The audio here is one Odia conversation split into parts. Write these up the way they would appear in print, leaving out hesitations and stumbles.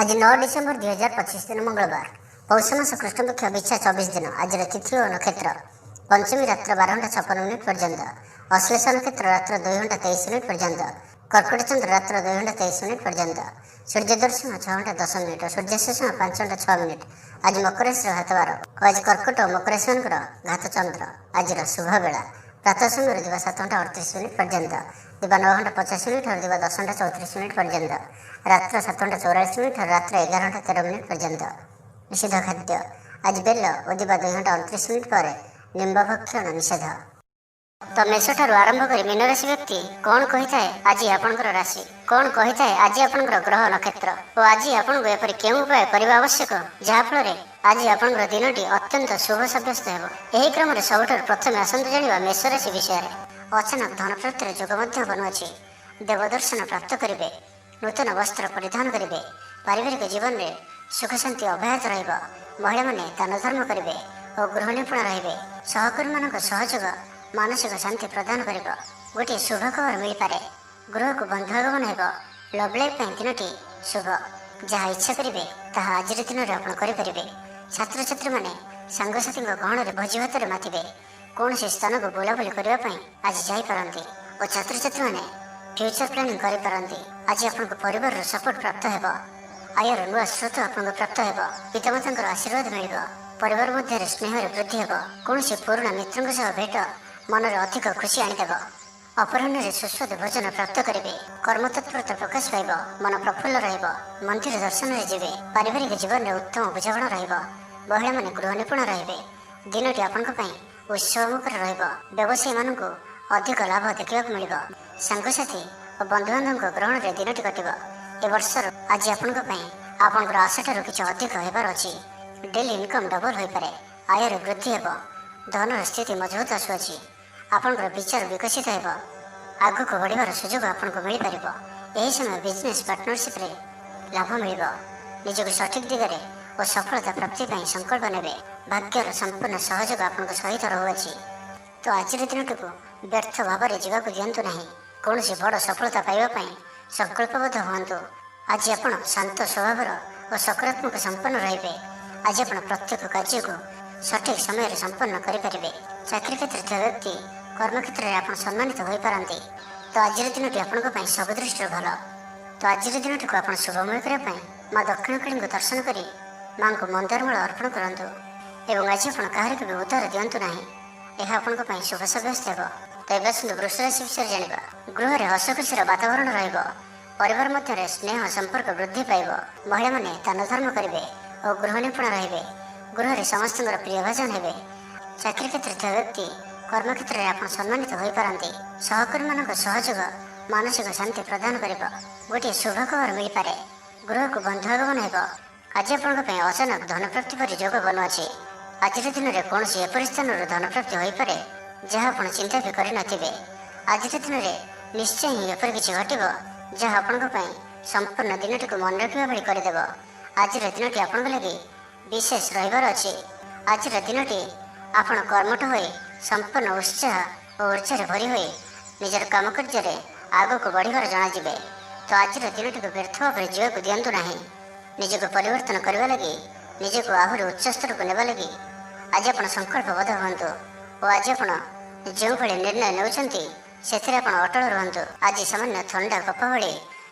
आज 9 डिसेम्बर 2025 दिन मंगलवार पौष मास कृष्ण पक्ष बिछा 24 दिन। आज तिथि और नक्षत्र पंचमी रात्र 12:56 पर्यंत, अश्लेष नक्षत्र रात्र 2:23 पर्यंत, कर्कट चंद्र रात्र 2:23 पर्यंत, सूर्य दर्शन 6:10 सूर्यास्त 5:06। आज मकर राशि घातवार। आज कर्कट और मकर राशि घात चंद्र। आज शुभ बेला प्रातः समय दिवा 7:38 पर्यंत, दिवा 9:50 और दिवा 10:34 पर्यंत, रात्र 7:44 रात्र 11:13 पर्यंत। निषेध खाद्य आज बेल और दिवा 2:29 पर निम्ब भक्षण निषेध। तो मेष ठारू आरंभ कर मीन राशि व्यक्ति कौन कही थाए आज आपणकर राशि, कौन कही थाए आज आपणकर ग्रह नक्षत्र और आज आपको एपरी केउं उपाय करबा आवश्यक जहाँफल आज आपणकर दिनटी अत्यंत शुभ सब्यस्त हेब। एही क्रम में सबुठार प्रथम आसंतु जानिबा मेष राशि विषय। अचानक धन प्राप्तिर जोग मध्य बनुअछि। देवदर्शन प्राप्त करेंगे, नूतन वस्त्र परिधान करेंगे, पारिवारिक जीवन में सुख शांति अब्याहत रहिबा। महिला माने दान धर्म करेंगे और गृह निपुण रहिबे। सहकर्मी मानक सहयोग मानसिक शांति प्रदान करिबो। गोटे शुभ खबर मिल पारे। गृह को बंधु आगमन हेब। लव लाइफ दिनटी शुभ। जहाँ इच्छा करेंगे ताहा आज दिन में आप करेंगे। छात्र छात्री मैंने सांगसाथी गहण में भोजी भात मातिबे। कौन से स्थान को बुलाबुली करने आज जापारती और छात्र छात्री मैंने फ्यूचर प्लानिंग करें। आज आपको परिवार सपोर्ट प्राप्त हेब। आयर नुआ स्रोत आपको प्राप्त हेब। पितामाता आशीर्वाद मिल। परिवार मध्य स्नेह वृद्धि हेब। कौन से पुराणा मित्रों सह भेट मन में अधिक खुशी आनीदेव। अपराह्न सुस्वादु भोजन प्राप्त करेंगे। कर्मतत्परता प्रकाश पाइब। मन प्रफुल्ल रहिब। मंदिर दर्शन में जीवे। पारिवारिक जीवन में उत्तम बुझाणा रहिब। महिला माने गृह निपुण रहिबे। दिनटी आपंक उत्सवमुखर रहिब। व्यवसायी मानक अधिक लाभ देखा मिल। सांगसाथी और बंधुबांधव ग्रहण में दिनटी कटिब। ए वर्षर आज आपंकर आशा किसी अधिक होबार अच्छी। डेली इनकम डबल हो पारे। आयर वृद्धि हेब। धन स्थिति मजबूत आसुअछि। आपंकर विचार विकसित हेब। आग को बढ़िबार सुजोग आपको मिल पारिब। एही समय बिजनेस पार्टनरशिप रे लाभ मिल। निजक सठिक दिगरे और सफलता प्राप्ति ପାଇଁ संकल्प नेबे। भाग्यर संपूर्ण सहयोग आपको सहित रहुअछि। तो आज दिनटी को व्यर्थ भाव में जावाक दिंतु नहीं। कौन सी बड़ सफलता पाइबा संकल्पबद्ध हुअन्तु। आज आप शांत स्वभाव और सकारात्मक संपन्न रहिबे। आज आप प्रत्येक कार्य को सठिक समय संपन्न करें। चाकरी क्षेत्र ଥିବା व्यक्ति कर्मक्षेत्र में आप सम्मानित हो पारती। तो आज दिनटी आपंप सब दृष्टि भल। तो आज दिनटी को आप शुभमय करने माँ दक्षिणकाली को दर्शन कर माँ को मंदारमाल अर्पण करूँ। एवं आज आप कहार भी उद्धार दिंतु ना। यह आपंप शुभ सब्यस्त हो। तो ये आसतु वृष राशि विषय जाना। गृह में हस खुशीर वातावरण रहिबर मध्य स्नेह संपर्क वृद्धि पाइब। महिला माने दान धर्म करेंगे और गृह निपुण रहिबे। गृह में समस्त प्रिय भाजन हेबे। चाकरी क्षेत्र ଥିବା व्यक्ति कर्मक्षेत्र में आप सम्मानित हो पारती। सहकर्मी मानक सहयोग मानसिक शांति प्रदान करिब। गोटे शुभ खबर मिल पारे। गृह को बंधु आगमन हेब। आज आपंक अचानक धन प्राप्ति पर जोग बनुअछि। आज दिन में कौन एपरी स्थान धन प्राप्ति हो पारे जहाँ आप चिंता भी कर नथिबे। आज दिन में निश्चय ही एपरी किछि घटिब जहाँ आपंक संपूर्ण दिनटी को मन रखा भली करदेव। आज दिनटी आपंक लगी विशेष रहिबार अछि। आज दिनटी आपण कर्मठ हो संपूर्ण उत्साह और ऊर्जा भरी हो निजर काम कार्य आग को बढ़िबार जनाजिबे। तो आज दिनटी को व्यर्थ भाव में जीवाक दिंतु ना। निजक परिवर्तन करने लगी निजक आहरी उच्च स्तर को नेबा लगी आज आप संकल्पबद्ध हुअन्तु। और आज आप जो भाई निर्णय नौकरी से अटल रुहतु। आज सामान्य थंडा कफ भली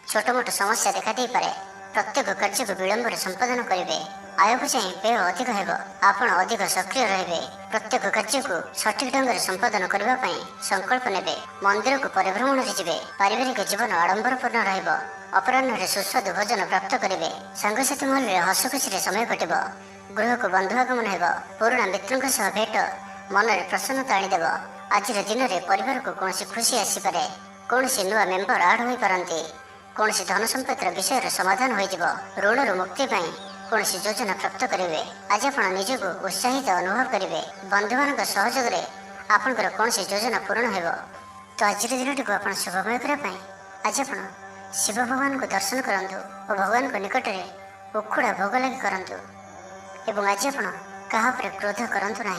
छोट मोट समस्या देखा दे पारे। प्रत्येक कार्य को विलंब संपादन करेंगे। आय को चाहिए व्यय अधिक हेब। आप अधिक सक्रिय रहिबे। प्रत्येक कार्य को सठिक ढंग से संपादन करने संकल्प नेबे। मंदिर को परिभ्रमण जीवे। पारिवारिक जीवन आडंबरपूर्ण रहिब। अपराह्न सुस्वादु भोजन प्राप्त करेंगे। सांगसाथी महल में हस खुशी समय कटिब। गृह को बंधु आगमन हेब। पुराणा मित्रों सह भेट मन में प्रसन्नता आनीदेव। आज दिन में परिवार को कौन खुशी आसीपे। कौन नुआ मेम्बर आड हो पारती। कौन धन संपत्तिर विषय समाधान हो ऋण मुक्ति कौन योजना प्राप्त करेंगे। आज आप निजक उत्साहित अनुभव करेंगे। बंधु मान सहयोग आपंकर कौन योजना पूर्ण हो। तो आज दिनटी को आप शुभमय करने आज आप शिव भगवान को दर्शन करूँ और भगवान को निकट में उखुड़ा भोग लगी करूँ। एवं आज आप क्या क्रोध करूँ ना।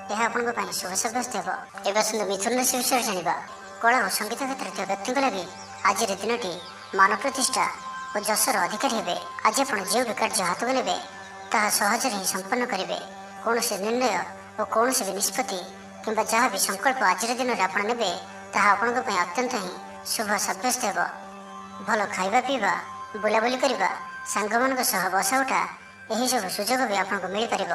यह आपंप शुभ सब्यस्त हो। एवं आसतु मिथुन राशि विषय जाना। कला और संगीत क्षेत्र व्यक्ति लगी आज दिनटी मान प्रतिष्ठा ଓ ଯଶର ଅଧିକାରୀ ହେବେ। ଆଜି ଆପଣ ଯେଉଁ ବି କାର୍ଯ୍ୟ ହାତକୁ ନେବେ ତାହା ସହଜରେ ହିଁ ସମ୍ପନ୍ନ କରିବେ। କୌଣସି ନିର୍ଣ୍ଣୟ ଓ କୌଣସି ବି ନିଷ୍ପତ୍ତି କିମ୍ବା ଯାହା ବି ସଂକଳ୍ପ ଆଜିର ଦିନରେ ଆପଣ ନେବେ ତାହା ଆପଣଙ୍କ ପାଇଁ ଅତ୍ୟନ୍ତ ହିଁ ଶୁଭ ସାବ୍ୟସ୍ତ ହେବ। ଭଲ ଖାଇବା ପିଇବା, ବୁଲାବୁଲି କରିବା, ସାଙ୍ଗମାନଙ୍କ ସହ ବସା ଉଠା ଏହିସବୁ ସୁଯୋଗ ବି ଆପଣଙ୍କୁ ମିଳିପାରିବ।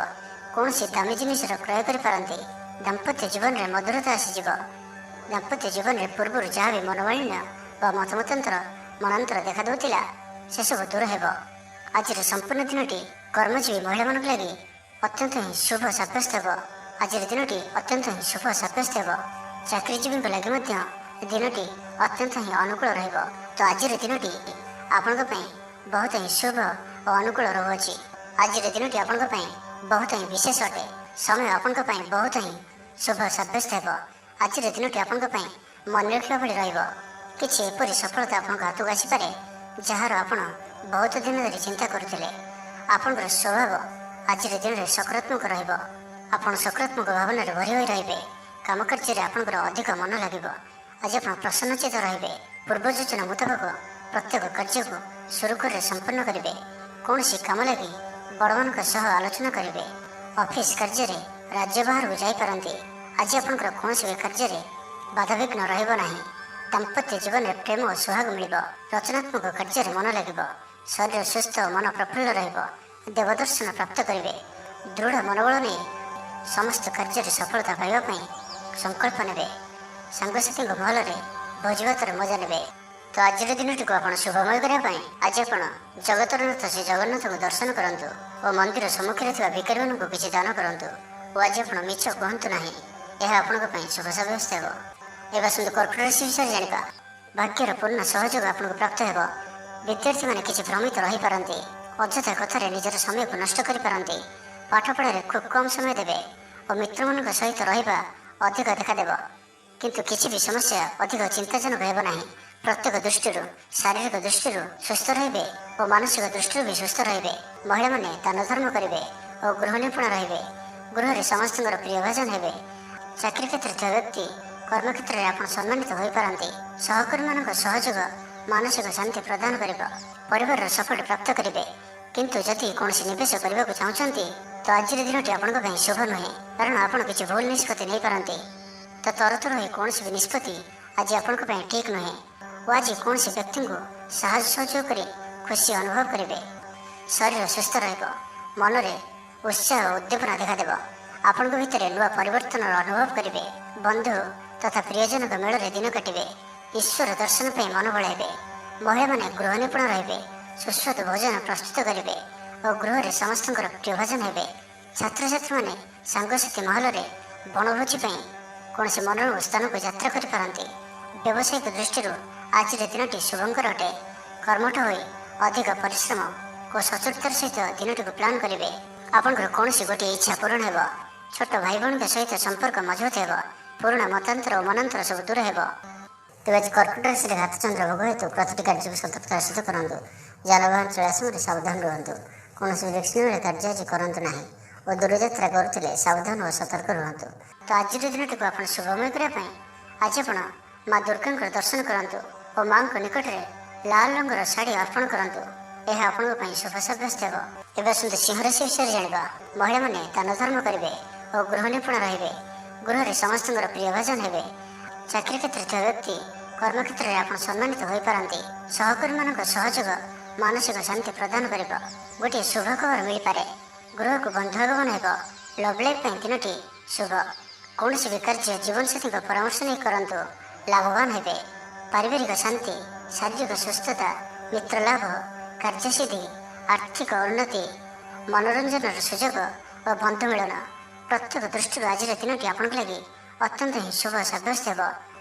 କୌଣସି ଦାମୀ ଜିନିଷର କ୍ରୟ କରିପାରନ୍ତି। ଦାମ୍ପତ୍ୟ ଜୀବନରେ ମଧୁରତା ଆସିଯିବ। ଦାମ୍ପତ୍ୟ ଜୀବନରେ ପୂର୍ବରୁ ଯାହା ବି ମନୋମାଳିନ୍ୟ ବା ମନାନ୍ତର ଦେଖାଦେଉଥିଲା ସେସବୁ ଦୂର ହେବ। ଆଜିର ସମ୍ପୂର୍ଣ୍ଣ ଦିନଟି କର୍ମଜୀବୀ ମହିଳାମାନଙ୍କ ଲାଗି ଅତ୍ୟନ୍ତ ହିଁ ଶୁଭ ସାବ୍ୟସ୍ତ ହେବ। ଆଜିର ଦିନଟି ଅତ୍ୟନ୍ତ ହିଁ ଶୁଭ ସାବ୍ୟସ୍ତ ହେବ। ଚାକିରିଜୀବୀଙ୍କ ଲାଗି ମଧ୍ୟ ଦିନଟି ଅତ୍ୟନ୍ତ ହିଁ ଅନୁକୂଳ ରହିବ। ତ ଆଜିର ଦିନଟି ଆପଣଙ୍କ ପାଇଁ ବହୁତ ହିଁ ଶୁଭ ଓ ଅନୁକୂଳ ରହୁଅଛି। ଆଜିର ଦିନଟି ଆପଣଙ୍କ ପାଇଁ ବହୁତ ହିଁ ବିଶେଷ ଅଟେ। ସମୟ ଆପଣଙ୍କ ପାଇଁ ବହୁତ ହିଁ ଶୁଭ ସାବ୍ୟସ୍ତ ହେବ। ଆଜିର ଦିନଟି ଆପଣଙ୍କ ପାଇଁ ମନେ ରଖିବା ଭଳି ରହିବ। କିଛି ଏପରି ସଫଳତା ଆପଣଙ୍କ ହାତକୁ ଆସିପାରେ ଯାହାର ଆପଣ ବହୁତ ଦିନ ଧରି ଚିନ୍ତା କରୁଥିଲେ। ଆପଣଙ୍କର ସ୍ୱଭାବ ଆଜିର ଦିନରେ ସକାରାତ୍ମକ ରହିବ। ଆପଣ ସକାରାତ୍ମକ ଭାବନାରେ ଭରି ହୋଇ ରହିବେ। କାମ କାର୍ଯ୍ୟରେ ଆପଣଙ୍କର ଅଧିକ ମନ ଲାଗିବ। ଆଜି ଆପଣ ପ୍ରସନ୍ନଚିତ ରହିବେ। ପୂର୍ବ ଯୋଜନା ମୁତାବକ ପ୍ରତ୍ୟେକ କାର୍ଯ୍ୟକୁ ସୁରୁଖୁରୁରେ ସମ୍ପନ୍ନ କରିବେ। କୌଣସି କାମ ଲାଗି ବଡ଼ମାନଙ୍କ ସହ ଆଲୋଚନା କରିବେ। ଅଫିସ କାର୍ଯ୍ୟରେ ରାଜ୍ୟ ବାହାରକୁ ଯାଇପାରନ୍ତି। ଆଜି ଆପଣଙ୍କର କୌଣସି ବି କାର୍ଯ୍ୟରେ ବାଧାବିଘ୍ନ ରହିବ ନାହିଁ। ଦାମ୍ପତ୍ୟ ଜୀବନରେ ପ୍ରେମ ଓ ସୁହାଗ ମିଳିବ। ରଚନାତ୍ମକ କାର୍ଯ୍ୟରେ ମନ ଲାଗିବ। ଶରୀର ସୁସ୍ଥ ଓ ମନ ପ୍ରଫୁଲ୍ଲ ରହିବ। ଦେବଦର୍ଶନ ପ୍ରାପ୍ତ କରିବେ। ଦୃଢ଼ ମନୋବଳ ନେଇ ସମସ୍ତ କାର୍ଯ୍ୟରେ ସଫଳତା ପାଇବା ପାଇଁ ସଂକଳ୍ପ ନେବେ। ସାଙ୍ଗସାଥୀଙ୍କ ମହଲରେ ଭୋଜିଭାତର ମଜା ନେବେ। ତ ଆଜିର ଦିନଟିକୁ ଆପଣ ଶୁଭମୟ କରିବା ପାଇଁ ଆଜି ଆପଣ ଜଗତର ନାଥ ଶ୍ରୀ ଜଗନ୍ନାଥଙ୍କୁ ଦର୍ଶନ କରନ୍ତୁ ଓ ମନ୍ଦିର ସମ୍ମୁଖରେ ଥିବା ଭିକାରୀମାନଙ୍କୁ କିଛି ଦାନ କରନ୍ତୁ। ଓ ଆଜି ଆପଣ ମିଛ କୁହନ୍ତୁ ନାହିଁ। ଏହା ଆପଣଙ୍କ ପାଇଁ ଶୁଭ ସାବ୍ୟସ୍ତ ହେବ। ଏବେ ଆସନ୍ତୁ କର୍କଟ ରାଶି ବିଷୟରେ ଜାଣିବା। ଭାଗ୍ୟର ପୂର୍ଣ୍ଣ ସହଯୋଗ ଆପଣଙ୍କୁ ପ୍ରାପ୍ତ ହେବ। ବିଦ୍ୟାର୍ଥୀମାନେ କିଛି ଭ୍ରମିତ ରହିପାରନ୍ତି। ଅଯଥା କଥାରେ ନିଜର ସମୟକୁ ନଷ୍ଟ କରିପାରନ୍ତି। ପାଠପଢ଼ାରେ ଖୁବ୍ କମ୍ ସମୟ ଦେବେ ଓ ମିତ୍ରମାନଙ୍କ ସହିତ ରହିବା ଅଧିକ ଦେଖାଦେବ। କିନ୍ତୁ କିଛି ବି ସମସ୍ୟା ଅଧିକ ଚିନ୍ତାଜନକ ହେବ ନାହିଁ। ପ୍ରତ୍ୟେକ ଦୃଷ୍ଟିରୁ ଶାରୀରିକ ଦୃଷ୍ଟିରୁ ସୁସ୍ଥ ରହିବେ ଓ ମାନସିକ ଦୃଷ୍ଟିରୁ ବି ସୁସ୍ଥ ରହିବେ। ମହିଳାମାନେ ଦାନ ଧର୍ମ କରିବେ ଓ ଗୃହ ନିପୁଣ ରହିବେ। ଗୃହରେ ସମସ୍ତଙ୍କର ପ୍ରିୟ ଭାଜନ ହେବେ। ଚାକିରି କ୍ଷେତ୍ରରେ ଥିବା ବ୍ୟକ୍ତି କର୍ମକ୍ଷେତ୍ରରେ ଆପଣ ସମ୍ମାନିତ ହୋଇପାରନ୍ତି। ସହକର୍ମୀମାନଙ୍କ ସହଯୋଗ ମାନସିକ ଶାନ୍ତି ପ୍ରଦାନ କରିବ। ପରିବାରର ସପୋର୍ଟ ପ୍ରାପ୍ତ କରିବେ। କିନ୍ତୁ ଯଦି କୌଣସି ନିବେଶ କରିବାକୁ ଚାହୁଁଛନ୍ତି ତ ଆଜିର ଦିନଟି ଆପଣଙ୍କ ପାଇଁ ଶୁଭ ନୁହେଁ। କାରଣ ଆପଣ କିଛି ଭୁଲ ନିଷ୍ପତ୍ତି ନେଇପାରନ୍ତି। ତ ତରତର ହୋଇ କୌଣସି ବି ନିଷ୍ପତ୍ତି ଆଜି ଆପଣଙ୍କ ପାଇଁ ଠିକ୍ ନୁହେଁ ଓ ଆଜି କୌଣସି ବ୍ୟକ୍ତିଙ୍କୁ ସାହାଯ୍ୟ ସହଯୋଗ କରି ଖୁସି ଅନୁଭବ କରିବେ। ଶରୀର ସୁସ୍ଥ ରହିବ। ମନରେ ଉତ୍ସାହ ଓ ଉଦ୍ଦୀପନା ଦେଖାଦେବ। ଆପଣଙ୍କ ଭିତରେ ନୂଆ ପରିବର୍ତ୍ତନର ଅନୁଭବ କରିବେ। ବନ୍ଧୁ ତଥା ପ୍ରିୟଜନଙ୍କ ମେଳରେ ଦିନ କାଟିବେ। ଈଶ୍ୱର ଦର୍ଶନ ପାଇଁ ମନ ବଳାଇବେ। ମହିଳାମାନେ ଗୃହ ନିପୁଣ ରହିବେ। ସୁସ୍ୱାଦୁ ଭୋଜନ ପ୍ରସ୍ତୁତ କରିବେ ଓ ଗୃହରେ ସମସ୍ତଙ୍କର ପ୍ରିୟ ଭୋଜନ ହେବେ। ଛାତ୍ରଛାତ୍ରୀମାନେ ସାଙ୍ଗସାଥୀ ମହଲରେ ବଣଭୋଜି ପାଇଁ କୌଣସି ମନୋରମ ସ୍ଥାନକୁ ଯାତ୍ରା କରିପାରନ୍ତି। ବ୍ୟବସାୟିକ ଦୃଷ୍ଟିରୁ ଆଜିର ଦିନଟି ଶୁଭଙ୍କର ଅଟେ। କର୍ମଠ ହୋଇ ଅଧିକ ପରିଶ୍ରମ ଓ ସଚୋଟତାର ସହିତ ଦିନଟିକୁ ପ୍ଲାନ୍ କରିବେ। ଆପଣଙ୍କର କୌଣସି ଗୋଟିଏ ଇଚ୍ଛା ପୂରଣ ହେବ। ଛୋଟ ଭାଇ ଭଉଣୀଙ୍କ ସହିତ ସମ୍ପର୍କ ମଜବୁତ ହେବ। ପୁରୁଣା ମତାନ୍ତର ଓ ମନାନ୍ତର ସବୁ ଦୂର ହେବ। ତେବେ ଆଜି କର୍କଟ ରାଶିରେ ଘାତଚନ୍ଦ୍ର ଭୋଗ ହେତୁ ପ୍ରତିଟି କାର୍ଯ୍ୟକୁ ସତର୍କତାର ସହିତ କରନ୍ତୁ। ଯାନବାହନ ଚଳାଇବା ସମୟରେ ସାବଧାନ ରୁହନ୍ତୁ। କୌଣସି ରିସ୍କ ନେଇ କାର୍ଯ୍ୟ ଆଜି କରନ୍ତୁ ନାହିଁ ଓ ଦୂରଯାତ୍ରା କରୁଥିଲେ ସାବଧାନ ଓ ସତର୍କ ରୁହନ୍ତୁ। ତ ଆଜିର ଦିନଟିକୁ ଆପଣ ଶୁଭମୟ କରିବା ପାଇଁ ଆଜି ଆପଣ ମା ଦୁର୍ଗାଙ୍କର ଦର୍ଶନ କରନ୍ତୁ ଓ ମାଙ୍କ ନିକଟରେ ଲାଲ ରଙ୍ଗର ଶାଢ଼ୀ ଅର୍ପଣ କରନ୍ତୁ। ଏହା ଆପଣଙ୍କ ପାଇଁ ଶୁଭ ସାବ୍ୟସ୍ତ ହେବ। ଏବେ ଆସନ୍ତୁ ସିଂହ ରାଶି ବିଷୟରେ ଜାଣିବା। ମହିଳାମାନେ ଦାନ ଧର୍ମ କରିବେ ଓ ଗୃହ ନିପୁଣ ରହିବେ। ଗୃହରେ ସମସ୍ତଙ୍କର ପ୍ରିୟ ଭାଜନ ହେବେ। ଚାକିରି କ୍ଷେତ୍ରରେ ଥିବା ବ୍ୟକ୍ତି କର୍ମକ୍ଷେତ୍ରରେ ଆପଣ ସମ୍ମାନିତ ହୋଇପାରନ୍ତି। ସହକର୍ମୀମାନଙ୍କ ସହଯୋଗ ମାନସିକ ଶାନ୍ତି ପ୍ରଦାନ କରିବ। ଗୋଟିଏ ଶୁଭ ଖବର ମିଳିପାରେ। ଗୃହକୁ ବନ୍ଧୁ ଆଗମନ ହେବ। ଲଭ୍ ଲାଇଫ୍ ପାଇଁ ଦିନଟି ଶୁଭ। କୌଣସି ବି କାର୍ଯ୍ୟ ଜୀବନସାଥୀଙ୍କ ପରାମର୍ଶ ନେଇ କରନ୍ତୁ। ଲାଭବାନ ହେବେ। ପାରିବାରିକ ଶାନ୍ତି, ଶାରୀରିକ ସୁସ୍ଥତା, ମିତ୍ର ଲାଭ, କାର୍ଯ୍ୟସିଦ୍ଧି, ଆର୍ଥିକ ଉନ୍ନତି, ମନୋରଞ୍ଜନର ସୁଯୋଗ ଓ ବନ୍ଧୁ ମିଳନ ପ୍ରତ୍ୟେକ ଦୃଷ୍ଟିରୁ ଆଜିର ଦିନଟି ଆପଣଙ୍କ ଲାଗି ଅତ୍ୟନ୍ତ ହିଁ ଶୁଭ ସାବ୍ୟସ୍ତ ହେବ।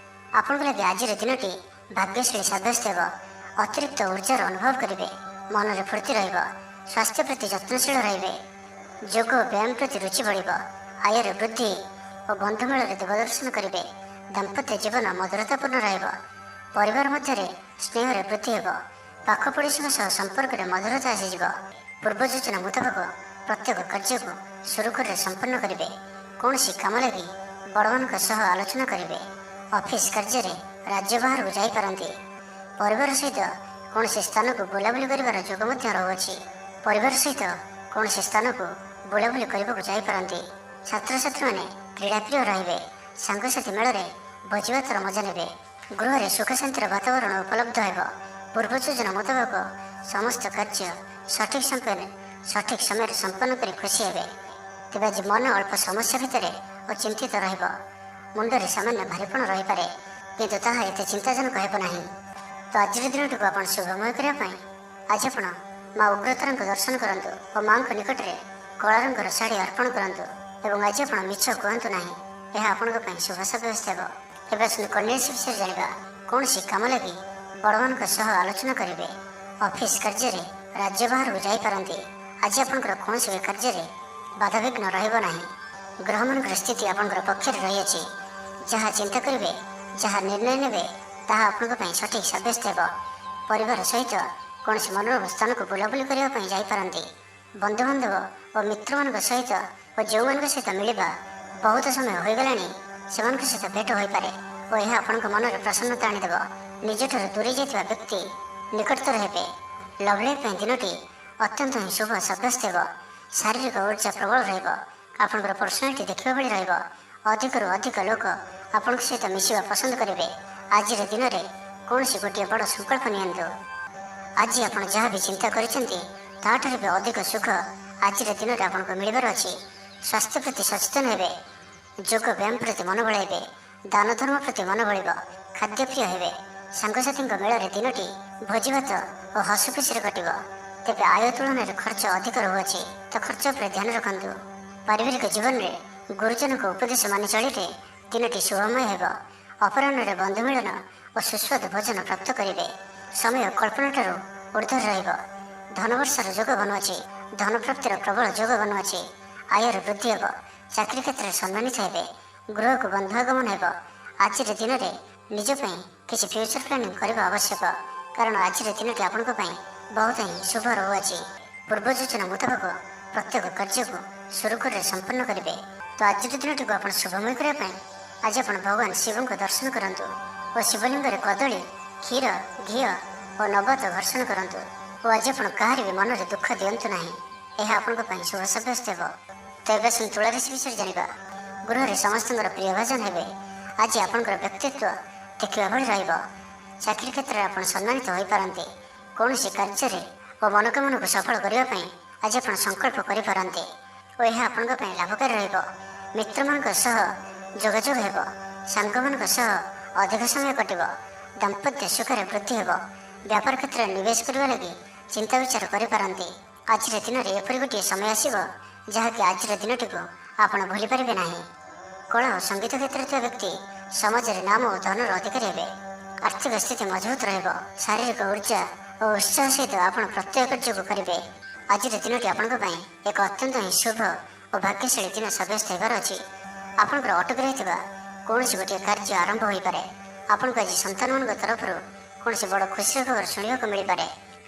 ଆପଣଙ୍କ ଲାଗି ଆଜିର ଦିନଟି ଭାଗ୍ୟଶ୍ରୀ ସାବ୍ୟସ୍ତ ହେବ। ଅତିରିକ୍ତ ଉର୍ଜାର ଅନୁଭବ କରିବେ। ମନରେ ଫୁର୍ତ୍ତି ରହିବ। ସ୍ୱାସ୍ଥ୍ୟ ପ୍ରତି ଯତ୍ନଶୀଳ ରହିବେ। ଯୋଗ ଓ ବ୍ୟାୟାମ ପ୍ରତି ରୁଚି ବଢ଼ିବ। ଆୟରେ ବୃଦ୍ଧି ଓ ବନ୍ଧୁମେଳରେ ଦେବଦର୍ଶନ କରିବେ। ଦାମ୍ପତ୍ୟ ଜୀବନ ମଧୁରତାପୂର୍ଣ୍ଣ ରହିବ। ପରିବାର ମଧ୍ୟରେ ସ୍ନେହରେ ବୃଦ୍ଧି ହେବ। ପାଖ ପଡ଼ୋଶୀଙ୍କ ସହ ସମ୍ପର୍କରେ ମଧୁରତା ଆସିଯିବ। ପୂର୍ବ ଯୋଜନା ମୁତାବକ ପ୍ରତ୍ୟେକ କାର୍ଯ୍ୟକୁ ସୁରୁଖୁରୁରେ ସମ୍ପନ୍ନ କରିବେ। କୌଣସି କାମ ଲାଗି ବଡ଼ମାନଙ୍କ ସହ ଆଲୋଚନା କରିବେ। ଅଫିସ କାର୍ଯ୍ୟରେ ରାଜ୍ୟ ବାହାରକୁ ଯାଇପାରନ୍ତି। ପରିବାର ସହିତ କୌଣସି ସ୍ଥାନକୁ ବୁଲାବୁଲି କରିବାର ଯୋଗ ମଧ୍ୟ ରହୁଅଛି। ପରିବାର ସହିତ କୌଣସି ସ୍ଥାନକୁ ବୁଲାବୁଲି କରିବାକୁ ଯାଇପାରନ୍ତି। ଛାତ୍ରଛାତ୍ରୀମାନେ କ୍ରୀଡ଼ାପ୍ରିୟ ରହିବେ। ସାଙ୍ଗସାଥି ମେଳରେ ଭୋଜିଭାତର ମଜା ନେବେ। ଗୃହରେ ସୁଖ ଶାନ୍ତିର ବାତାବରଣ ଉପଲବ୍ଧ ହେବ। ପୂର୍ବ ଯୋଜନା ମୁତାବକ ସମସ୍ତ କାର୍ଯ୍ୟ ସଠିକ୍ ସମୟରେ ସମ୍ପନ୍ନ କରି ଖୁସି ହେବେ। ତେବେ ଆଜି ମନ ଅଳ୍ପ ସମସ୍ୟା ଭିତରେ ଓ ଚିନ୍ତିତ ରହିବ। ମୁଣ୍ଡରେ ସାମାନ୍ୟ ଭାରିପଣ ରହିପାରେ, କିନ୍ତୁ ତାହା ଏତେ ଚିନ୍ତାଜନକ ହେବ ନାହିଁ। ତ ଆଜିର ଦିନଟିକୁ ଆପଣ ଶୁଭମୟ କରିବା ପାଇଁ ଆଜି ଆପଣ ମା ଉଗ୍ରତାରାଙ୍କ ଦର୍ଶନ କରନ୍ତୁ ଓ ମାଙ୍କ ନିକଟରେ କଳା ରଙ୍ଗର ଶାଢ଼ୀ ଅର୍ପଣ କରନ୍ତୁ। ଏବଂ ଆଜି ଆପଣ ମିଛ କୁହନ୍ତୁ ନାହିଁ, ଏହା ଆପଣଙ୍କ ପାଇଁ ଶୁଭ ସାବ୍ୟସ୍ତ ହେବ। ଏବେ ଆସନ୍ତୁ କନ୍ୟା ରାଶି ବିଷୟରେ ଜାଣିବା। କୌଣସି କାମ ଲାଗି ବଡ଼ମାନଙ୍କ ସହ ଆଲୋଚନା କରିବେ। ଅଫିସ କାର୍ଯ୍ୟରେ ରାଜ୍ୟ ବାହାରକୁ ଯାଇପାରନ୍ତି। ଆଜି ଆପଣଙ୍କର କୌଣସି ବି କାର୍ଯ୍ୟରେ ବାଧାବିଘ୍ନ ରହିବ ନାହିଁ। ଗ୍ରହମାନଙ୍କର ସ୍ଥିତି ଆପଣଙ୍କର ପକ୍ଷରେ ରହିଅଛି। ଯାହା ଚିନ୍ତା କରିବେ, ଯାହା ନିର୍ଣ୍ଣୟ ନେବେ, ତାହା ଆପଣଙ୍କ ପାଇଁ ସଠିକ୍ ସାବ୍ୟସ୍ତ ହେବ। ପରିବାର ସହିତ କୌଣସି ମନୋରମ ସ୍ଥାନକୁ ବୁଲାବୁଲି କରିବା ପାଇଁ ଯାଇପାରନ୍ତି। ବନ୍ଧୁବାନ୍ଧବ ଓ ମିତ୍ରମାନଙ୍କ ସହିତ ଓ ଯେଉଁମାନଙ୍କ ସହିତ ମିଳିବା ବହୁତ ସମୟ ହୋଇଗଲାଣି, ସେମାନଙ୍କ ସହିତ ଭେଟ ହୋଇପାରେ ଓ ଏହା ଆପଣଙ୍କ ମନରେ ପ୍ରସନ୍ନତା ଆଣିଦେବ। ନିଜଠାରୁ ଦୂରେଇ ଯାଇଥିବା ବ୍ୟକ୍ତି ନିକଟତର ହେବେ। ଲଭ୍ ଲାଇଫ୍ ପାଇଁ ଦିନଟି ଅତ୍ୟନ୍ତ ହିଁ ଶୁଭ ସାବ୍ୟସ୍ତ ହେବ। ଶାରୀରିକ ଉର୍ଜା ପ୍ରବଳ ରହିବ। ଆପଣଙ୍କର ପର୍ସନାଲିଟି ଦେଖିବା ଭଳି ରହିବ। ଅଧିକରୁ ଅଧିକ ଲୋକ ଆପଣଙ୍କ ସହିତ ମିଶିବା ପସନ୍ଦ କରିବେ। ଆଜିର ଦିନରେ କୌଣସି ଗୋଟିଏ ବଡ଼ ସଂକଳ୍ପ ନିଅନ୍ତୁ। ଆଜି ଆପଣ ଯାହା ବି ଚିନ୍ତା କରିଛନ୍ତି, ତାହାଠାରୁ ବି ଅଧିକ ସୁଖ ଆଜିର ଦିନରେ ଆପଣଙ୍କୁ ମିଳିବାର ଅଛି। ସ୍ୱାସ୍ଥ୍ୟ ପ୍ରତି ସଚେତନ ହେବେ। ଯୋଗ ବ୍ୟାୟାମ ପ୍ରତି ମନ ବଳାଇବେ। ଦାନ ଧର୍ମ ପ୍ରତି ମନ ବଳିବ। ଖାଦ୍ୟପ୍ରିୟ ହେବେ। ସାଙ୍ଗସାଥୀଙ୍କ ମେଳରେ ଦିନଟି ଭୋଜିଭାତ ଓ ହସଖୁସିରେ କଟିବ। ତେବେ ଆୟ ତୁଳନାରେ ଖର୍ଚ୍ଚ ଅଧିକ ରହୁଅଛି, ତ ଖର୍ଚ୍ଚ ଉପରେ ଧ୍ୟାନ ରଖନ୍ତୁ। ପାରିବାରିକ ଜୀବନରେ ଗୁରୁଜନଙ୍କ ଉପଦେଶ ମାନି ଚଳିଲେ ଦିନଟି ଶୁଭମୟ ହେବ। ଅପରାହ୍ନରେ ବନ୍ଧୁ ମିଳନ ଓ ସୁସ୍ୱାଦୁ ଭୋଜନ ପ୍ରାପ୍ତ କରିବେ। ସମୟ କଳ୍ପନାଠାରୁ ଊର୍ଦ୍ଧ୍ୱରେ ରହିବ। ଧନବର୍ଷାର ଯୋଗ ବନୁଅଛି। ଧନପ୍ରାପ୍ତିର ପ୍ରବଳ ଯୋଗ ବନୁଅଛି। ଆୟର ବୃଦ୍ଧି ହେବ। ଚାକିରି କ୍ଷେତ୍ରରେ ସମ୍ମାନିତ ହେବେ। ଗୃହକୁ ବନ୍ଧୁ ଆଗମନ ହେବ। ଆଜିର ଦିନରେ ନିଜ ପାଇଁ କିଛି ଫ୍ୟୁଚର ପ୍ଲାନିଂ କରିବା ଆବଶ୍ୟକ, କାରଣ ଆଜିର ଦିନଟି ଆପଣଙ୍କ ପାଇଁ ବହୁତ ହିଁ ଶୁଭ ରହୁଅଛି। ପୂର୍ବ ଯୋଜନା ମୁତାବକ ପ୍ରତ୍ୟେକ କାର୍ଯ୍ୟକୁ ସୁରୁଖୁରୁରେ ସମ୍ପନ୍ନ କରିବେ। ତ ଆଜିର ଦିନଟିକୁ ଆପଣ ଶୁଭମୟ କରିବା ପାଇଁ ଆଜି ଆପଣ ଭଗବାନ ଶିବଙ୍କ ଦର୍ଶନ କରନ୍ତୁ ଓ ଶିବଲିଙ୍ଗରେ କଦଳୀ, କ୍ଷୀର, ଘିଅ ଓ ନବାତ ଘର୍ଷଣ କରନ୍ତୁ। ଓ ଆଜି ଆପଣ କାହାରି ବି ମନରେ ଦୁଃଖ ଦିଅନ୍ତୁ ନାହିଁ, ଏହା ଆପଣଙ୍କ ପାଇଁ ଶୁଭ ସାବ୍ୟସ୍ତ ହେବ। ତ ଏବେ ଆସନ୍ତୁ ତୁଳା ରାଶି ବିଷୟରେ ଜାଣିବା। ଗୃହରେ ସମସ୍ତଙ୍କର ପ୍ରିୟ ଭାଜନ ହେବେ। ଆଜି ଆପଣଙ୍କର ବ୍ୟକ୍ତିତ୍ୱ ଦେଖିବା ଭଳି ରହିବ। ଚାକିରି କ୍ଷେତ୍ରରେ ଆପଣ ସମ୍ମାନିତ ହୋଇପାରନ୍ତି। କୌଣସି କାର୍ଯ୍ୟରେ ଓ ମନୋକାମନାକୁ ସଫଳ କରିବା ପାଇଁ ଆଜି ଆପଣ ସଂକଳ୍ପ କରିପାରନ୍ତି ଓ ଏହା ଆପଣଙ୍କ ପାଇଁ ଲାଭକାରୀ ରହିବ। ମିତ୍ରମାନଙ୍କ ସହ ଯୋଗାଯୋଗ ହେବ। ସାଙ୍ଗମାନଙ୍କ ସହ ଅଧିକ ସମୟ କଟିବ। ଦାମ୍ପତ୍ୟ ସୁଖରେ ବୃଦ୍ଧି ହେବ। ବ୍ୟାପାର କ୍ଷେତ୍ରରେ ନିବେଶ କରିବା ଲାଗି ଚିନ୍ତା ବିଚାର କରିପାରନ୍ତି। ଆଜିର ଦିନରେ ଏପରି ଗୋଟିଏ ସମୟ ଆସିବ, ଯାହାକି ଆଜିର ଦିନଟିକୁ ଆପଣ ଭୁଲିପାରିବେ ନାହିଁ। କଳା ଓ ସଙ୍ଗୀତ କ୍ଷେତ୍ରରେ ଥିବା ବ୍ୟକ୍ତି ସମାଜରେ ନାମ ଓ ଧନର ଅଧିକାରୀ ହେବେ। ଆର୍ଥିକ ସ୍ଥିତି ମଜବୁତ ରହିବ। ଶାରୀରିକ ଉର୍ଜା ଓ ଉତ୍ସାହ ସହିତ ଆପଣ ପ୍ରତ୍ୟେକ କାର୍ଯ୍ୟକୁ କରିବେ। ଆଜିର ଦିନଟି ଆପଣଙ୍କ ପାଇଁ ଏକ ଅତ୍ୟନ୍ତ ହିଁ ଶୁଭ ଓ ଭାଗ୍ୟଶାଳୀ ଦିନ ସାବ୍ୟସ୍ତ ହେବାର ଅଛି। ଆପଣଙ୍କର ଅଟକି ରହିଥିବା କୌଣସି ଗୋଟିଏ କାର୍ଯ୍ୟ ଆରମ୍ଭ ହୋଇପାରେ। ଆପଣଙ୍କୁ ଆଜି ସନ୍ତାନମାନଙ୍କ ତରଫରୁ କୌଣସି ବଡ଼ ଖୁସିର ଖବର ଶୁଣିବାକୁ ମିଳିପାରେ।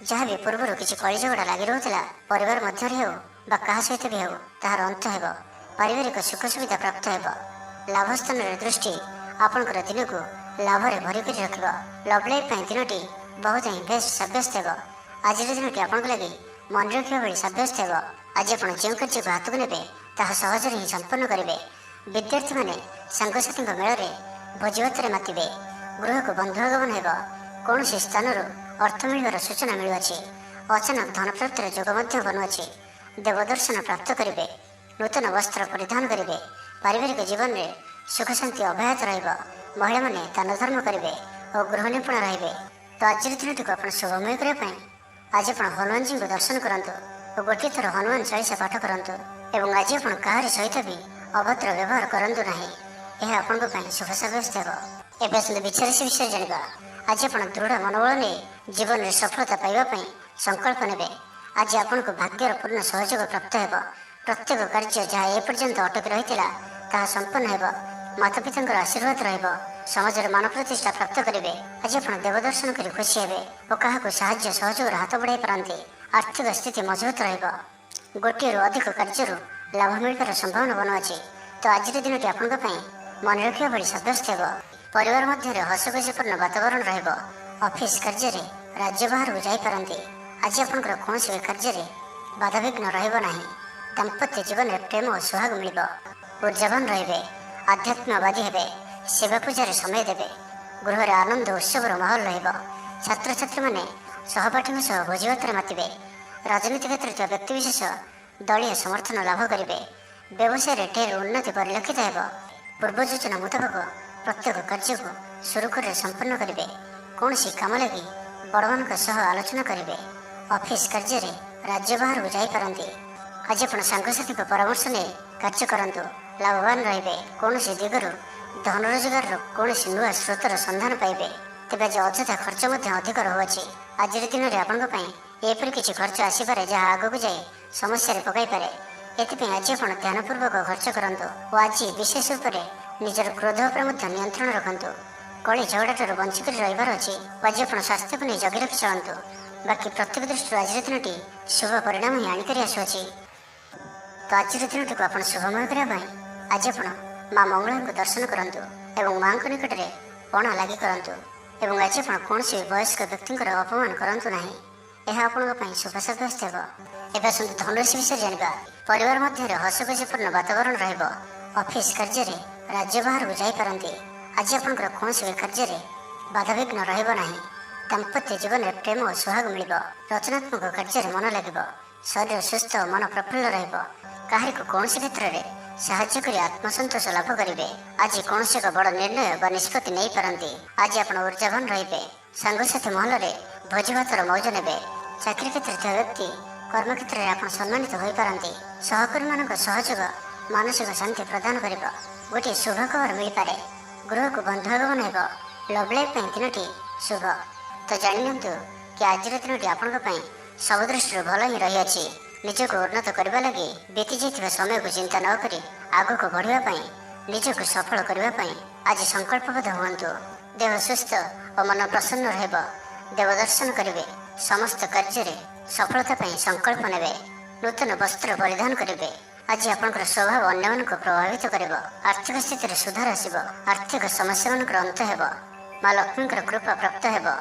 ଯାହା ବି ପୂର୍ବରୁ କିଛି କଳିଝଗଡ଼ା ଲାଗି ରହୁଥିଲା, ପରିବାର ମଧ୍ୟରେ ହେଉ ବା କାହା ସହିତ ବି ହେଉ, ତାହାର ଅନ୍ତ ହେବ। ପାରିବାରିକ ସୁଖ ସୁବିଧା ପ୍ରାପ୍ତ ହେବ। ଲାଭ ସ୍ଥାନରେ ଦୃଷ୍ଟି ଆପଣଙ୍କର ଦିନକୁ ଲାଭରେ ଭରିକରି ରଖିବ। ଲଭ୍ ଲାଇଫ୍ ପାଇଁ ଦିନଟି ବହୁତ ହିଁ ବେଷ୍ଟ ସାବ୍ୟସ୍ତ ହେବ। ଆଜିର ଦିନଟି ଆପଣଙ୍କ ଲାଗି ମନେ ରଖିବା ଭଳି ସାବ୍ୟସ୍ତ ହେବ। ଆଜି ଆପଣ ଯେଉଁ କାର୍ଯ୍ୟକୁ ହାତକୁ ନେବେ, ତାହା ସହଜରେ ହିଁ ସମ୍ପନ୍ନ କରିବେ। ବିଦ୍ୟାର୍ଥୀମାନେ ସାଙ୍ଗସାଥୀଙ୍କ ମେଳରେ ଭୋଜିଭାତରେ ମାତିବେ। ଗୃହକୁ ବନ୍ଧୁ ଆଗମନ ହେବ। କୌଣସି ସ୍ଥାନରୁ ଅର୍ଥ ମିଳିବାର ସୂଚନା ମିଳୁଅଛି। ଅଚାନକ ଧନପ୍ରାପ୍ତିର ଯୋଗ ମଧ୍ୟ ବନୁଅଛି। ଦେବଦର୍ଶନ ପ୍ରାପ୍ତ କରିବେ। ନୂତନ ବସ୍ତ୍ର ପରିଧାନ କରିବେ। ପାରିବାରିକ ଜୀବନରେ ସୁଖ ଶାନ୍ତି ଅବ୍ୟାହତ ରହିବ। ମହିଳାମାନେ ଦାନ ଧର୍ମ କରିବେ ଓ ଗୃହ ନିପୁଣ ରହିବେ। ତ ଆଜିର ଦିନଟିକୁ ଆପଣ ଶୁଭମୟ କରିବା ପାଇଁ ଆଜି ଆପଣ ହନୁମାନଜୀଙ୍କୁ ଦର୍ଶନ କରନ୍ତୁ ଓ ଗୋଟିଏ ଥର ହନୁମାନ ଚାଳିଶା ପାଠ କରନ୍ତୁ। ଏବଂ ଆଜି ଆପଣ କାହାରି ସହିତ ବି ଅଭଦ୍ର ବ୍ୟବହାର କରନ୍ତୁ ନାହିଁ, ଏହା ଆପଣଙ୍କ ପାଇଁ ଶୁଭ ସାବ୍ୟସ୍ତ ହେବ। ଏବେ ଆସନ୍ତୁ ବିଛା ରାଶି ବିଷୟରେ ଜାଣିବା। ଆଜି ଆପଣ ଦୃଢ଼ ମନୋବଳ ନେଇ ଜୀବନରେ ସଫଳତା ପାଇବା ପାଇଁ ସଂକଳ୍ପ ନେବେ। ଆଜି ଆପଣଙ୍କୁ ଭାଗ୍ୟର ପୂର୍ଣ୍ଣ ସହଯୋଗ ପ୍ରାପ୍ତ ହେବ। ପ୍ରତ୍ୟେକ କାର୍ଯ୍ୟ ଯାହା ଏପର୍ଯ୍ୟନ୍ତ ଅଟକି ରହିଥିଲା, ତାହା ସମ୍ପନ୍ନ ହେବ। ମାତାପିତାଙ୍କର ଆଶୀର୍ବାଦ ରହିବ। ସମାଜରେ ମାନ ପ୍ରତିଷ୍ଠା ପ୍ରାପ୍ତ କରିବେ। ଆଜି ଆପଣ ଦେବଦର୍ଶନ କରି ଖୁସି ହେବେ ଓ କାହାକୁ ସାହାଯ୍ୟ ସହଯୋଗର ହାତ ବଢ଼ାଇ ପାରନ୍ତି। ଆର୍ଥିକ ସ୍ଥିତି ମଜବୁତ ରହିବ। ଗୋଟିଏରୁ ଅଧିକ କାର୍ଯ୍ୟରୁ ଲାଭ ମିଳିବାର ସମ୍ଭାବନା ବନୁଅଛି। ତ ଆଜିର ଦିନଟି ଆପଣଙ୍କ ପାଇଁ ମନେ ରଖିବା ଭଳି ସାବ୍ୟସ୍ତ ହେବ। ପରିବାର ମଧ୍ୟରେ ହସଖୁସିପୂର୍ଣ୍ଣ ବାତାବରଣ ରହିବ। ଅଫିସ କାର୍ଯ୍ୟରେ राज्य बाहर जापारती। आज आपंकर कौन भी कार्य बाधाविघ्न रही। दाम्पत्य जीवन में प्रेम और सुहाग मिल ऊर्जावान रे, आध्यात्मवादी हे, सेवा पूजार समय देवे, गृह आनंद उत्सवर माहौल छात्र छात्री मैंने सहपाठी सह भोजीभात मातिबे। राजनीति क्षेत्र व्यक्तिशेष दलीय समर्थन लाभ करेंगे। व्यवसाय ढेर उन्नति परिलक्षित हो। पूर्व योजना मुताबक प्रत्येक कार्य को सुरुखुर संपन्न करेंगे। कौन कम लगी बड़ मान आलोचना करेंगे। ऑफिस कार्य राज्य बाहर जापारती। आज आप सांगसाथी परामर्श नहीं कार्य करूँ, लाभवान रे। कौन दिगरू धन रोजगार कौन नुआ स्रोतर संधान पाइबे। तेज आज अଯଥା खर्च अधिक रोचे। आज दिन में आपंपरी किसी खर्च आसपे जहाँ आगक जाए समस्या पकई पारे। एथि आज आप ध्यानपूर्वक खर्च करूँ और आज विशेष रूप से निजर क्रोध पर नियंत्रण रखु। कली झगड़ा ठार बंचिक रही अच्छी। आज आप स्वास्थ्य को नहीं जगी रखी चलतु। बाकी प्रत्येक दृष्टि आज दिन शुभ परिणाम ही आनिक आसुच्छी। तो आज दिन को आप शुभमय करने आज आप माँ मंगला को दर्शन करूँ और माँ निकट में पणा लगी करूँ। और आज आप कौन भी वयस्क व्यक्ति अपमान करूँ ना। यह आपंप शुभ सब्यस्त हो। धनुराशि विषय जाना। परिवार मध्य हसखुशीपूर्ण वातावरण रफिस कार्य राज्य बाहर जापारती। आज आपंकर कौन भी कार्य बाधाविघ्न रही। दाम्पत्य जीवन में प्रेम और सुहाग मिल रचनात्मक कार्य मन लगे। शरीर सुस्थ और मन प्रफुल्ल रही कौन क्षेत्र में साहाय्य कर आत्मसंतोष लाभ करेंगे। आज कौन एक बड़ निर्णय व निष्पत्ति नहीं पारती। आज आप ऊर्जावान रे। सांगसाथी महल में भोजीभातर मौज ने। चाकरी क्षेत्र व्यक्ति कर्म क्षेत्र में आप सम्मानित हो पारती। सहकर्मी मान सहयोग मानसिक शांति प्रदान कर गोटे शुभ खबर मिल पारे। गृह को बंधुआगमन हो। लव लाइफ दिन शुभ। तो जानी कि आज दिन आपंप सब दृष्टि भल ही रही। निजक उन्नत करने लगी बीती जाइए समय को चिंता न करी आग को बढ़ापी निजक सफल करने आज संकल्पबद्ध हूँ। देह सुस्थ और मन प्रसन्न रह। देवदर्शन करेंगे। समस्त कार्य सफलता संकल्प ने। नूतन वस्त्र परिधान करेंगे। आज आपंकर स्वभाव अन्य को प्रभावित कर। आर्थिक स्थिति सुधार आसब। आर्थिक समस्या मान अंत हो। माँ लक्ष्मी कृपा प्राप्त हो।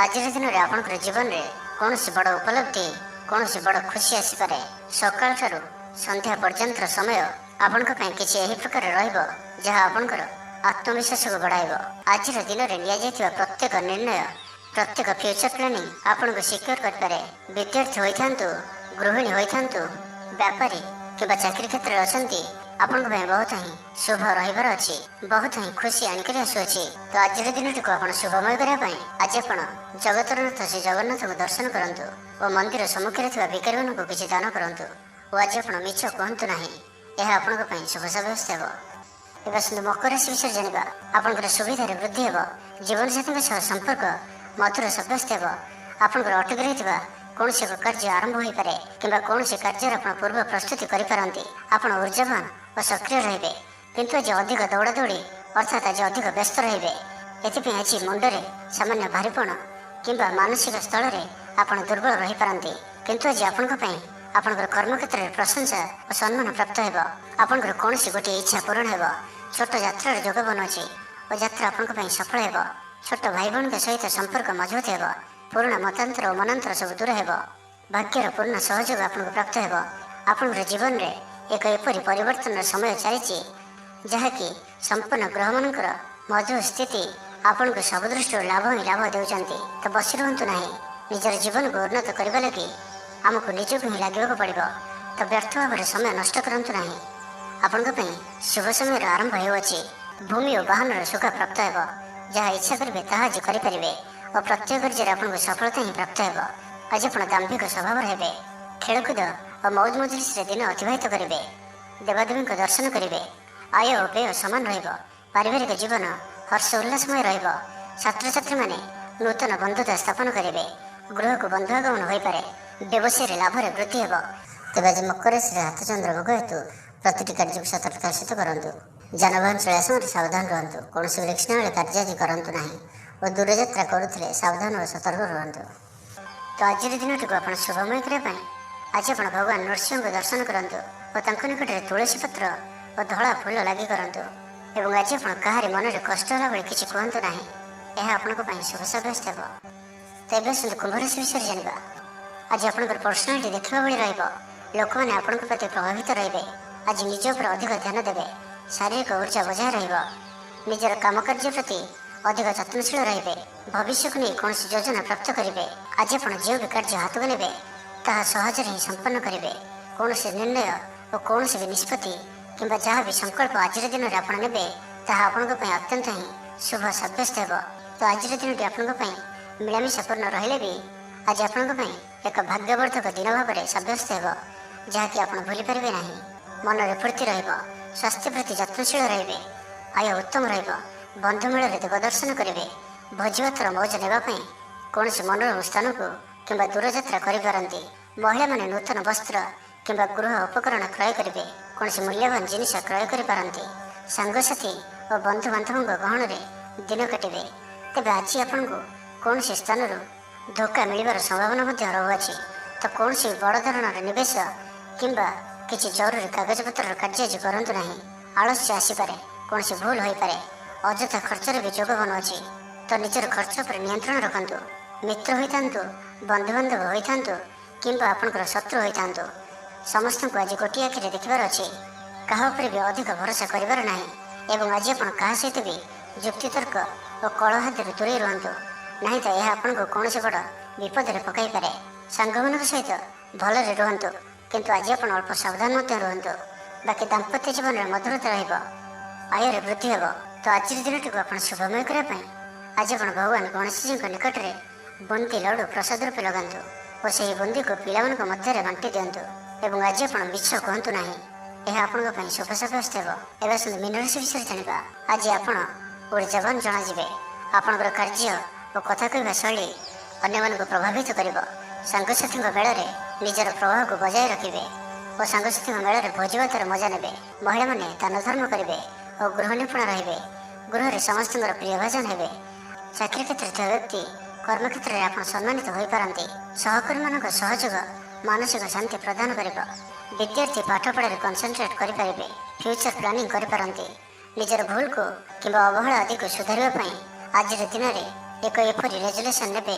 आज दिन में आपंकर जीवन में कौन बड़ उपलब्धि कौन बड़ खुशी आसपे। सकाल ठारू संध्या पर्यंत समय आपण किसी यही प्रकार रहा आपंकर आत्मविश्वास को बढ़ाइब। आज दिन में नि प्रत्येक निर्णय प्रत्येक फ्यूचर प्लानिंग आपन को सिक्योर करे। विद्यार्थी होइथांतु, गृहिणी होइथांतु, व्यापारी कि चाकरी क्षेत्र अच्छी आपण बहुत ही शुभ रही अच्छी। बहुत ही खुशी आनिक आसुच्छी। तो आज दिन को आप शुभमय करने आज आप जगतरनाथ श्री जगन्नाथ को दर्शन करूँ और मंदिर सम्मुखें भिखारी मान को किसी दान करूँ। और आज आप मिछ कहतु ना। यह आपंप शुभ सब्यस्त हो। एवं मकर राशि विषय जाना। आपंकर सुविधा वृद्धि हो। जीवन साथी संपर्क मधुर सब्यस्त हो। आपंकर अटक रही कौन एक कार्य आरंभ हो पारे कि कौन कार्य आप पूर्व प्रस्तुति करें। आप ऊर्जावान और सक्रिय रे। किंतु आज अधिक दौड़ा दौड़ी अर्थात आज अधिक व्यस्त रे। एथि आज मुंडे सामान्य भारीपण कि मानसिक स्तर में आप दुर्बल रही पारती। किंतु आज आपंकर कर्म क्षेत्र में प्रशंसा और सम्मान प्राप्त हो। आपंकर कौन गोटे इच्छा पूरण हो। छोट यात्रा जोग बनाऊँगी और यात्रा आपंप सफल हो। छोट भाई भौणी सहित संपर्क मजबूत हो। पुराणा मतांतर और मनांतर सब दूर हो। भाग्यर पूर्ण सहयोग आपको प्राप्त हो। आपंकर जीवन में एक एपरी परिवर्तन समय चली जहाँकि संपूर्ण ग्रह मानकर मजबूत स्थिति आपण को सब दृष्टि लाभ ही लाभ देते। तो बसी रुहतु ना। निजर जीवन को उन्नत करने लगी आमको निजक ही लगे पड़ो। तो व्यर्थ भाव में समय नष्ट करूँ ना। आपंप शुभ समय आरंभ होची। भूमि और वाहन सुख प्राप्त हो। जहाँ इच्छा करेंगे ताहा आज करेंगे और प्रत्येक कार्य आपको सफलता ही प्राप्त हो। आज आप दाम्भिक स्वभाव रहे। खेलकूद और मौज मजलिस दिन अतिबाहित करेंगे। देवादेवी को दर्शन करेंगे। आय और व्यय सामान पारिवारिक जीवन हर्ष उल्लासमय छात्र छात्री मैंने नूतन बंधुता स्थापन करेंगे। गृह को बंधुआगमन हो पारे। व्यवसाय लाभ वृद्धि हो। तेज आज मकर राशि हाथ चंद्र भोग हेतु प्रति कार्य को सतर्कता सहित करूँ। जानवाहन चलया समय सावधान रहतु। कौन विलक्षण कार्य करूँ ना और दूरयात्रा करुले सावधान और सतर्क रहतु। तो आज दिन को आप शुभमय करने आज आप भगवान नरसिंह को दर्शन करूँ और निकट में तुलसी पत्र और धला फूल लगी करूँ। और आज आप कहार मन में कष्ट होला बेले किसी कहतु ना। यह आपंप शुभ सब्यस्त हो। ତ ଏବେ ଆସନ୍ତୁ କୁମ୍ଭ ରାଶି ବିଷୟରେ ଜାଣିବା। ଆଜି ଆପଣଙ୍କର ପର୍ସନାଲିଟି ଦେଖିବା ଭଳି ରହିବ। ଲୋକମାନେ ଆପଣଙ୍କ ପ୍ରତି ପ୍ରଭାବିତ ରହିବେ। ଆଜି ନିଜ ଉପରେ ଅଧିକ ଧ୍ୟାନ ଦେବେ। ଶାରୀରିକ ଉର୍ଜା ବଜାୟ ରହିବ। ନିଜର କାମକାର୍ଯ୍ୟ ପ୍ରତି ଅଧିକ ଯତ୍ନଶୀଳ ରହିବେ। ଭବିଷ୍ୟକୁ ନେଇ କୌଣସି ଯୋଜନା ପ୍ରାପ୍ତ କରିବେ। ଆଜି ଆପଣ ଯେଉଁ ବି କାର୍ଯ୍ୟ ହାତକୁ ନେବେ ତାହା ସହଜରେ ହିଁ ସମ୍ପନ୍ନ କରିବେ। କୌଣସି ନିର୍ଣ୍ଣୟ ଓ କୌଣସି ବି ନିଷ୍ପତ୍ତି କିମ୍ବା ଯାହା ବି ସଂକଳ୍ପ ଆଜିର ଦିନରେ ଆପଣ ନେବେ ତାହା ଆପଣଙ୍କ ପାଇଁ ଅତ୍ୟନ୍ତ ହିଁ ଶୁଭ ସାବ୍ୟସ୍ତ ହେବ। ତ ଆଜିର ଦିନଟି ଆପଣଙ୍କ ପାଇଁ ମିଳାମିଶାପୂର୍ଣ୍ଣ ରହିଲେ ବି ଆଜି ଆପଣଙ୍କ ପାଇଁ ଏକ ଭାଗ୍ୟବର୍ଦ୍ଧକ ଦିନ ଭାବରେ ସାବ୍ୟସ୍ତ ହେବ, ଯାହାକି ଆପଣ ଭୁଲିପାରିବେ ନାହିଁ। ମନରେ ଫୁର୍ତ୍ତି ରହିବ। ସ୍ୱାସ୍ଥ୍ୟ ପ୍ରତି ଯତ୍ନଶୀଳ ରହିବେ। ଆୟ ଉତ୍ତମ ରହିବ। ବନ୍ଧୁ ମେଳରେ ଦେବ ଦର୍ଶନ କରିବେ। ଭୋଜିଭାତର ମୌଜ ନେବା ପାଇଁ କୌଣସି ମନୋରମ ସ୍ଥାନକୁ କିମ୍ବା ଦୂରଯାତ୍ରା କରିପାରନ୍ତି। ମହିଳାମାନେ ନୂତନ ବସ୍ତ୍ର କିମ୍ବା ଗୃହ ଉପକରଣ କ୍ରୟ କରିବେ। କୌଣସି ମୂଲ୍ୟବାନ ଜିନିଷ କ୍ରୟ କରିପାରନ୍ତି। ସାଙ୍ଗସାଥି ଓ ବନ୍ଧୁବାନ୍ଧବଙ୍କ ଗହଣରେ ଦିନ କାଟିବେ। ତେବେ ଆଜି ଆପଣଙ୍କୁ କୌଣସି ସ୍ଥାନରୁ ଧୋକା ମିଳିବାର ସମ୍ଭାବନା ମଧ୍ୟ ରହୁଅଛି। ତ କୌଣସି ବଡ଼ ଧରଣର ନିବେଶ କିମ୍ବା କିଛି ଜରୁରୀ କାଗଜପତ୍ରର କାର୍ଯ୍ୟ ଆଜି କରନ୍ତୁ ନାହିଁ। ଆଳସ୍ୟ ଆସିପାରେ। କୌଣସି ଭୁଲ ହୋଇପାରେ। ଅଯଥା ଖର୍ଚ୍ଚରେ ବି ଯୋଗ ବନୁଅଛି। ତ ନିଜର ଖର୍ଚ୍ଚ ଉପରେ ନିୟନ୍ତ୍ରଣ ରଖନ୍ତୁ। ମିତ୍ର ହୋଇଥାନ୍ତୁ, ବନ୍ଧୁବାନ୍ଧବ ହୋଇଥାନ୍ତୁ କିମ୍ବା ଆପଣଙ୍କର ଶତ୍ରୁ ହୋଇଥାନ୍ତୁ, ସମସ୍ତଙ୍କୁ ଆଜି ଗୋଟିଏ ଆଖିରେ ଦେଖିବାର ଅଛି। କାହା ଉପରେ ବି ଅଧିକ ଭରସା କରିବାର ନାହିଁ। ଏବଂ ଆଜି ଆପଣ କାହା ସହିତ ବି ଯୁକ୍ତିତର୍କ ଓ କଳହାତରୁ ଦୂରେଇ ରୁହନ୍ତୁ। ନାହିଁ ତ ଏହା ଆପଣଙ୍କୁ କୌଣସି ବଡ଼ ବିପଦରେ ପକାଇପାରେ। ସାଙ୍ଗମାନଙ୍କ ସହିତ ଭଲରେ ରୁହନ୍ତୁ, କିନ୍ତୁ ଆଜି ଆପଣ ଅଳ୍ପ ସାବଧାନ ମଧ୍ୟ ରୁହନ୍ତୁ। ବାକି ଦାମ୍ପତ୍ୟ ଜୀବନରେ ମଧୁରତା ରହିବ। ଆୟରେ ବୃଦ୍ଧି ହେବ। ତ ଆଜିର ଦିନଟିକୁ ଆପଣ ଶୁଭମୟ କରିବା ପାଇଁ ଆଜି ଆପଣ ଭଗବାନ ଗଣେଶଜୀଙ୍କ ନିକଟରେ ବୁନ୍ଦି ଲଡ଼ୁ ପ୍ରସାଦ ରୂପେ ଲଗାନ୍ତୁ ଓ ସେହି ବୁନ୍ଦିକୁ ପିଲାମାନଙ୍କ ମଧ୍ୟରେ ବାଣ୍ଟି ଦିଅନ୍ତୁ। ଏବଂ ଆଜି ଆପଣ ମିଛ କୁହନ୍ତୁ ନାହିଁ। ଏହା ଆପଣଙ୍କ ପାଇଁ ଶୁଭ ସାବ୍ୟସ୍ତ ହେବ। ଏବେ ଆସନ୍ତୁ ମୀନ ରାଶି ବିଷୟରେ ଜାଣିବା। ଆଜି ଆପଣ ଉର୍ଜାବାନ ଜଣାଯିବେ। ଆପଣଙ୍କର କାର୍ଯ୍ୟ ଓ କଥା କହିବା ଶୈଳୀ ଅନ୍ୟମାନଙ୍କୁ ପ୍ରଭାବିତ କରିବ। ସାଙ୍ଗସାଥୀଙ୍କ ମେଳରେ ନିଜର ପ୍ରଭାବକୁ ବଜାୟ ରଖିବେ ଓ ସାଙ୍ଗସାଥୀଙ୍କ ମେଳରେ ଭୋଜିଭାତର ମଜା ନେବେ। ମହିଳାମାନେ ଦାନ ଧର୍ମ କରିବେ ଓ ଗୃହ ନିପୁଣ ରହିବେ। ଗୃହରେ ସମସ୍ତଙ୍କର ପ୍ରିୟ ଭାଜନ ହେବେ। ଚାକିରି କ୍ଷେତ୍ରରେ ଥିବା ବ୍ୟକ୍ତି କର୍ମକ୍ଷେତ୍ରରେ ଆପଣ ସମ୍ମାନିତ ହୋଇପାରନ୍ତି। ସହକର୍ମୀମାନଙ୍କ ସହଯୋଗ ମାନସିକ ଶାନ୍ତି ପ୍ରଦାନ କରିବ। ବିଦ୍ୟାର୍ଥୀ ପାଠପଢ଼ାରେ କନସେନ୍ଟ୍ରେଟ୍ କରିପାରିବେ। ଫ୍ୟୁଚର ପ୍ଲାନିଂ କରିପାରନ୍ତି। ନିଜର ଭୁଲକୁ କିମ୍ବା ଅବହେଳା ଆଦିକୁ ସୁଧାରିବା ପାଇଁ ଆଜିର ଦିନରେ ଏକ ଏପରି ରେଜୁଲେସନ୍ ନେବେ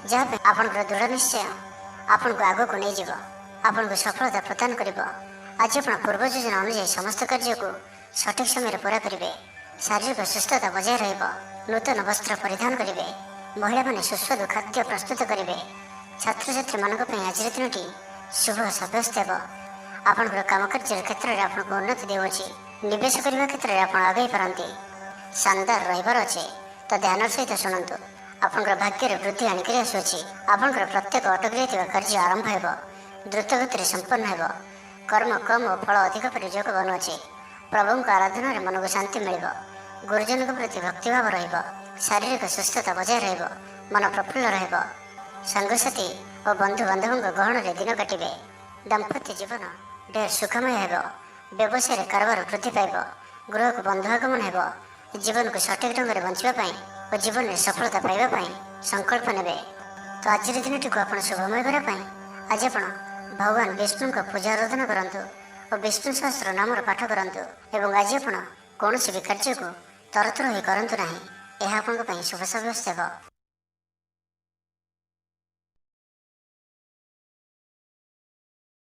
ଯାହା ପାଇଁ ଆପଣଙ୍କର ଦୃଢ଼ ନିଶ୍ଚୟ ଆପଣଙ୍କୁ ଆଗକୁ ନେଇଯିବ, ଆପଣଙ୍କୁ ସଫଳତା ପ୍ରଦାନ କରିବ। ଆଜି ଆପଣ ପୂର୍ବ ଯୋଜନା ଅନୁଯାୟୀ ସମସ୍ତ କାର୍ଯ୍ୟକୁ ସଠିକ୍ ସମୟରେ ପୁରା କରିବେ। ଶାରୀରିକ ସୁସ୍ଥତା ବଜାୟ ରହିବ। ନୂତନ ବସ୍ତ୍ର ପରିଧାନ କରିବେ। ମହିଳାମାନେ ସୁସ୍ୱାଦୁ ଖାଦ୍ୟ ପ୍ରସ୍ତୁତ କରିବେ। ଛାତ୍ରଛାତ୍ରୀମାନଙ୍କ ପାଇଁ ଆଜିର ଦିନଟି ଶୁଭ ସାବ୍ୟସ୍ତ ହେବ। ଆପଣଙ୍କର କାମକାର୍ଯ୍ୟର କ୍ଷେତ୍ରରେ ଆପଣଙ୍କୁ ଉନ୍ନତି ଦେଉଅଛି। ନିବେଶ କରିବା କ୍ଷେତ୍ରରେ ଆପଣ ଆଗେଇ ପାରନ୍ତି। ଶାନଦାର ରହିବାର ଅଛି। ତ ଧ୍ୟାନର ସହିତ ଶୁଣନ୍ତୁ। ଆପଣଙ୍କର ଭାଗ୍ୟରେ ବୃଦ୍ଧି ଆଣିକରି ଆସୁଅଛି। ଆପଣଙ୍କର ପ୍ରତ୍ୟେକ ଅଟକି ରହିଥିବା କାର୍ଯ୍ୟ ଆରମ୍ଭ ହେବ। ଦ୍ରୁତ ଗତିରେ ସମ୍ପନ୍ନ ହେବ। କର୍ମ କମ୍ ଓ ଫଳ ଅଧିକ ପରି ଯୋଗ ବନୁଅଛି। ପ୍ରଭୁଙ୍କ ଆରାଧନାରେ ମନକୁ ଶାନ୍ତି ମିଳିବ। ଗୁରୁଜନଙ୍କ ପ୍ରତି ଭକ୍ତିଭାବ ରହିବ। ଶାରୀରିକ ସୁସ୍ଥତା ବଜାୟ ରହିବ। ମନ ପ୍ରଫୁଲ୍ଲ ରହିବ। ସାଙ୍ଗସାଥୀ ଓ ବନ୍ଧୁବାନ୍ଧବଙ୍କ ଗହଣରେ ଦିନ କାଟିବେ। ଦାମ୍ପତ୍ୟ ଜୀବନ ଢେର ସୁଖମୟ ହେବ। ବ୍ୟବସାୟରେ କାରବାର ବୃଦ୍ଧି ପାଇବ। ଗୃହକୁ ବନ୍ଧୁ ଆଗମନ ହେବ। ଜୀବନକୁ ସଠିକ୍ ଢଙ୍ଗରେ ବଞ୍ଚିବା ପାଇଁ ଓ ଜୀବନରେ ସଫଳତା ପାଇବା ପାଇଁ ସଂକଳ୍ପ ନେବେ। ତ ଆଜିର ଦିନଟିକୁ ଆପଣ ଶୁଭମୟ କରିବା ପାଇଁ ଆଜି ଆପଣ ଭଗବାନ ବିଷ୍ଣୁଙ୍କ ପୂଜା ଆରାଧନା କରନ୍ତୁ ଓ ବିଷ୍ଣୁ ସହସ୍ର ନାମର ପାଠ କରନ୍ତୁ। ଏବଂ ଆଜି ଆପଣ କୌଣସି ବି କାର୍ଯ୍ୟକୁ ତରତର ହୋଇ କରନ୍ତୁ ନାହିଁ। ଏହା ଆପଣଙ୍କ ପାଇଁ ଶୁଭ ସାବ୍ୟସ୍ତ ହେବ।